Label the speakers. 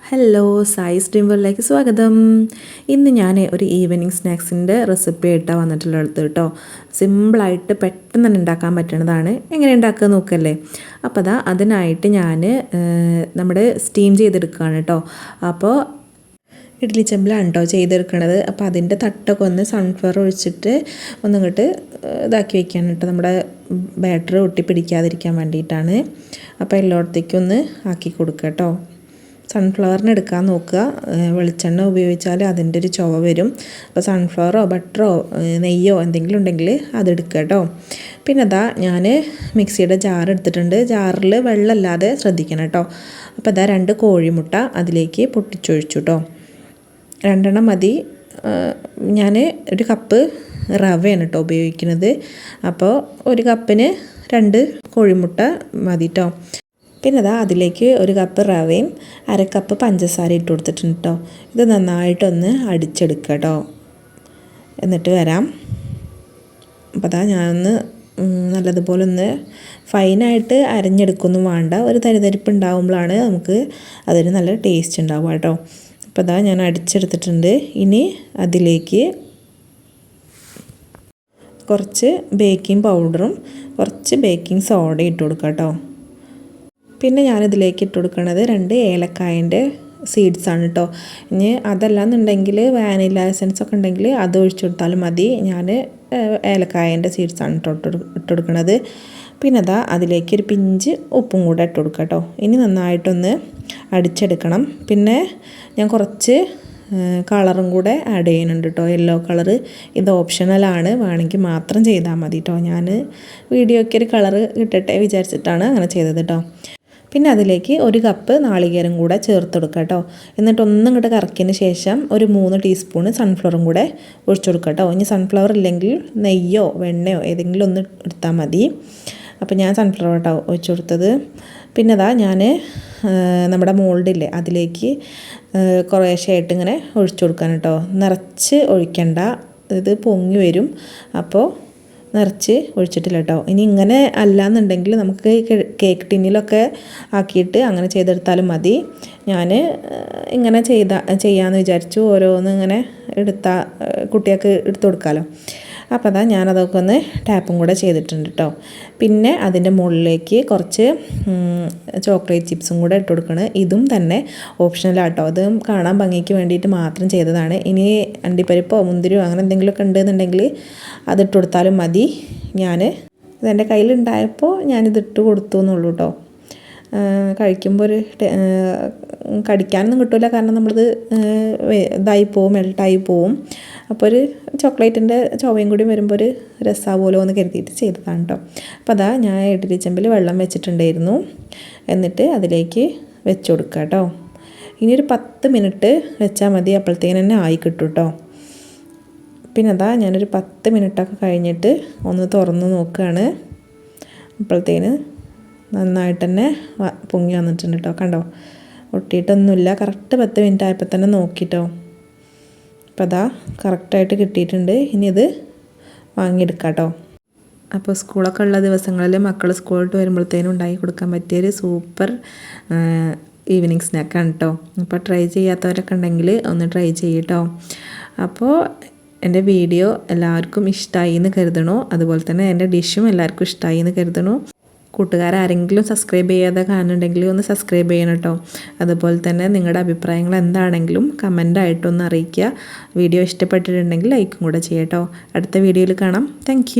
Speaker 1: Hello, Sai stream വേൾഡിലേക്ക് സ്വാഗതം. ഇന്ന് ഞാൻ ഒരു ഈവനിങ് സ്നാക്സിൻ്റെ റെസിപ്പി ആയിട്ടാണ് വന്നിട്ടുള്ളത് കേട്ടോ. സിമ്പിളായിട്ട് പെട്ടെന്ന് തന്നെ ഉണ്ടാക്കാൻ പറ്റുന്നതാണ്. എങ്ങനെ ഉണ്ടാക്കുക നോക്കല്ലേ. അപ്പോൾ അതിനായിട്ട് ഞാൻ നമ്മുടെ സ്റ്റീം ചെയ്തെടുക്കുകയാണ് കേട്ടോ. അപ്പോൾ ഇഡ്ഡലി ചെമ്പിലാണ് കേട്ടോ ചെയ്തെടുക്കണത്. അപ്പോൾ അതിൻ്റെ തട്ടൊക്കെ ഒന്ന് സൺഫ്ലവർ ഒഴിച്ചിട്ട് ഒന്നിങ്ങോട്ട് ഇതാക്കി വയ്ക്കാൻ കേട്ടോ, നമ്മുടെ ബാറ്ററി ഒട്ടിപ്പിടിക്കാതിരിക്കാൻ വേണ്ടിയിട്ടാണ്. അപ്പോൾ എല്ലായിടത്തേക്കും ഒന്ന് ആക്കി കൊടുക്കുക കേട്ടോ. സൺഫ്ലവറിന് എടുക്കാൻ നോക്കുക. വെളിച്ചെണ്ണ ഉപയോഗിച്ചാൽ അതിൻ്റെ ഒരു ചുവ വരും. അപ്പോൾ സൺഫ്ലവറോ ബട്ടറോ നെയ്യോ എന്തെങ്കിലും ഉണ്ടെങ്കിൽ അതെടുക്കുക കേട്ടോ. പിന്നെ ഞാൻ മിക്സിയുടെ ജാർ എടുത്തിട്ടുണ്ട്. ജാറിൽ വെള്ളമില്ലാതെ ശ്രദ്ധിക്കണം കേട്ടോ. അപ്പോൾ 2 കോഴിമുട്ട അതിലേക്ക് പൊട്ടിച്ചൊഴിച്ചു കേട്ടോ. 2 മതി. ഞാൻ 1 കപ്പ് റവയാണ് കേട്ടോ ഉപയോഗിക്കുന്നത്. അപ്പോൾ 1 കപ്പിന് 2 കോഴിമുട്ട മതി കേട്ടോ. പിന്നെ അതിലേക്ക് 1 കപ്പ് റവയും 1/2 കപ്പ് പഞ്ചസാര ഇട്ട് കൊടുത്തിട്ടുണ്ട് കേട്ടോ. ഇത് നന്നായിട്ടൊന്ന് അടിച്ചെടുക്കുക കേട്ടോ. എന്നിട്ട് വരാം. അപ്പോൾ ഞാനൊന്ന് നല്ലതുപോലെ ഒന്ന് ഫൈനായിട്ട് അരഞ്ഞെടുക്കൊന്നും വേണ്ട. ഒരു തരിതരിപ്പ് ഉണ്ടാകുമ്പോഴാണ് നമുക്ക് അതിന് നല്ല ടേസ്റ്റ് ഉണ്ടാവുക കേട്ടോ. അപ്പോൾ ഞാൻ അടിച്ചെടുത്തിട്ടുണ്ട്. ഇനി അതിലേക്ക് കുറച്ച് ബേക്കിംഗ് പൗഡറും കുറച്ച് ബേക്കിംഗ് സോഡയും ഇട്ട് കൊടുക്കുക കേട്ടോ. പിന്നെ ഞാനിതിലേക്ക് ഇട്ട് കൊടുക്കുന്നത് 2 ഏലക്കായൻ്റെ സീഡ്സാണ് കേട്ടോ. ഇനി അതല്ലാന്നുണ്ടെങ്കിൽ വാനില എസൻസ് ഒക്കെ ഉണ്ടെങ്കിൽ അത് ഒഴിച്ചു കൊടുത്താലും മതി. ഞാൻ ഏലക്കായൻ്റെ സീഡ്സാണ് ഇട്ട് കൊടുക്കുന്നത്. പിന്നെ അതിലേക്ക് ഒരു പിഞ്ച് ഉപ്പും കൂടെ ഇട്ട് കൊടുക്കുക കേട്ടോ. ഇനി നന്നായിട്ടൊന്ന് അടിച്ചെടുക്കണം. പിന്നെ ഞാൻ കുറച്ച് കളറും കൂടെ ആഡ് ചെയ്യുന്നുണ്ട് കേട്ടോ, യെല്ലോ കളറ്. ഇത് ഓപ്ഷണലാണ്, വേണമെങ്കിൽ മാത്രം ചെയ്താൽ മതി കേട്ടോ. ഞാൻ വീഡിയോയ്ക്ക് ഒരു കളറ് കിട്ടട്ടെ വിചാരിച്ചിട്ടാണ് അങ്ങനെ ചെയ്തത് കേട്ടോ. പിന്നെ അതിലേക്ക് 1 കപ്പ് നാളികേരം കൂടെ ചേർത്ത് കൊടുക്കുക കേട്ടോ. എന്നിട്ട് ഒന്നും ഇങ്ങോട്ട് കറക്കിയതിന് ശേഷം ഒരു 3 ടീസ്പൂണ് സൺഫ്ലവറും കൂടെ ഒഴിച്ചു കൊടുക്കുക കേട്ടോ. ഇനി സൺഫ്ലവർ ഇല്ലെങ്കിൽ നെയ്യോ വെണ്ണയോ ഏതെങ്കിലും ഒന്ന് എടുത്താൽ മതി. അപ്പോൾ ഞാൻ സൺഫ്ലവർ കേട്ടോ ഒഴിച്ചു കൊടുത്തത്. പിന്നെ ഞാൻ നമ്മുടെ മോൾഡില്ലേ അതിലേക്ക് കുറേശ്ശെയായിട്ട് ഇങ്ങനെ ഒഴിച്ചു കൊടുക്കാൻ കേട്ടോ. നിറച്ച് ഒഴിക്കണ്ട, ഇത് പൊങ്ങി വരും. അപ്പോൾ നിറച്ച് ഒഴിച്ചിട്ടില്ല കേട്ടോ. ഇനി ഇങ്ങനെ അല്ലാന്നുണ്ടെങ്കിൽ നമുക്ക് കേക്ക് ടിന്നിലൊക്കെ ആക്കിയിട്ട് അങ്ങനെ ചെയ്തെടുത്താലും മതി. ഞാൻ ഇങ്ങനെ ചെയ്യാമെന്ന് വിചാരിച്ചു. ഓരോന്ന് ഇങ്ങനെ കുട്ടികൾക്ക് എടുത്ത് കൊടുക്കാമല്ലോ. അപ്പോൾ ഞാനതൊക്കെ ഒന്ന് ടാപ്പും കൂടെ ചെയ്തിട്ടുണ്ട് കേട്ടോ. പിന്നെ അതിൻ്റെ മുകളിലേക്ക് കുറച്ച് ചോക്ലേറ്റ് ചിപ്സും കൂടെ ഇട്ട് കൊടുക്കണം. ഇതും തന്നെ ഓപ്ഷണലാട്ടോ, അതും കാണാൻ ഭംഗിക്ക് വേണ്ടിയിട്ട് മാത്രം ചെയ്തതാണ്. ഇനി അണ്ടിപ്പരിപ്പോ മുന്തിരിയോ അങ്ങനെ എന്തെങ്കിലുമൊക്കെ ഉണ്ടെന്നുണ്ടെങ്കിൽ അതിട്ട് കൊടുത്താലും മതി. ഇതെൻ്റെ കയ്യിലുണ്ടായപ്പോൾ ഞാനിതിട്ട് കൊടുത്തു എന്നുള്ളൂ കേട്ടോ. കഴിക്കുമ്പോൾ ഒരു കടിക്കാനൊന്നും കിട്ടില്ല, കാരണം നമ്മളിത് ഇതായി പോവും, മെൽട്ടായി പോവും. അപ്പോൾ ഒരു ചോക്ലേറ്റിൻ്റെ ചുവയും കൂടി വരുമ്പോൾ ഒരു രസാവുമല്ലോ എന്ന് കരുതിയിട്ട് ചെയ്തതാണ് കേട്ടോ. അപ്പോൾ ഞാൻ ഇഡ്ഡലി ചെമ്പിൽ വെള്ളം വെച്ചിട്ടുണ്ടായിരുന്നു. എന്നിട്ട് അതിലേക്ക് വെച്ച് കൊടുക്കുക കേട്ടോ. ഇനി ഒരു 10 മിനിറ്റ് വെച്ചാൽ മതി, അപ്പോഴത്തേന് തന്നെ ആയി കിട്ടും കേട്ടോ. പിന്നെ ഞാനൊരു 10 മിനിറ്റൊക്കെ കഴിഞ്ഞിട്ട് ഒന്ന് തുറന്ന് നോക്കുകയാണ്. അപ്പോഴത്തേന് നന്നായിട്ട് തന്നെ പൊങ്ങി വന്നിട്ടുണ്ട് കേട്ടോ. കണ്ടോ, ഒട്ടിയിട്ടൊന്നുമില്ല. കറക്റ്റ് 10 മിനിറ്റ് ആയപ്പോൾ തന്നെ നോക്കിട്ടോ. അപ്പോൾ കറക്റ്റായിട്ട് കിട്ടിയിട്ടുണ്ട്. ഇനി ഇത് വാങ്ങിയെടുക്കാം കേട്ടോ. അപ്പോൾ സ്കൂളൊക്കെ ഉള്ള ദിവസങ്ങളിൽ മക്കൾ സ്കൂളിട്ട് വരുമ്പോഴത്തേനും ഉണ്ടാക്കി കൊടുക്കാൻ പറ്റിയൊരു സൂപ്പർ ഈവനിങ് സ്നാക്കാണ് കേട്ടോ. അപ്പോൾ ട്രൈ ചെയ്യാത്തവരൊക്കെ ഉണ്ടെങ്കിൽ ഒന്ന് ട്രൈ ചെയ്യട്ടോ. അപ്പോൾ എൻ്റെ വീഡിയോ എല്ലാവർക്കും ഇഷ്ടമായി എന്ന് കരുതണോ, അതുപോലെ തന്നെ എൻ്റെ ഡിഷും എല്ലാവർക്കും ഇഷ്ടമായി എന്ന് കരുതണോ. കൂട്ടുകാരാരെങ്കിലും സബ്സ്ക്രൈബ് ചെയ്യാതെ കാണുന്നുണ്ടെങ്കിൽ ഒന്ന് സബ്സ്ക്രൈബ് ചെയ്യണം കേട്ടോ. അതുപോലെ തന്നെ നിങ്ങളുടെ അഭിപ്രായങ്ങൾ എന്താണെങ്കിലും കമൻ്റായിട്ടൊന്ന് അറിയിക്കുക. വീഡിയോ ഇഷ്ടപ്പെട്ടിട്ടുണ്ടെങ്കിൽ ലൈക്കും കൂടെ ചെയ്യട്ടോ. അടുത്ത വീഡിയോയിൽ കാണാം. താങ്ക്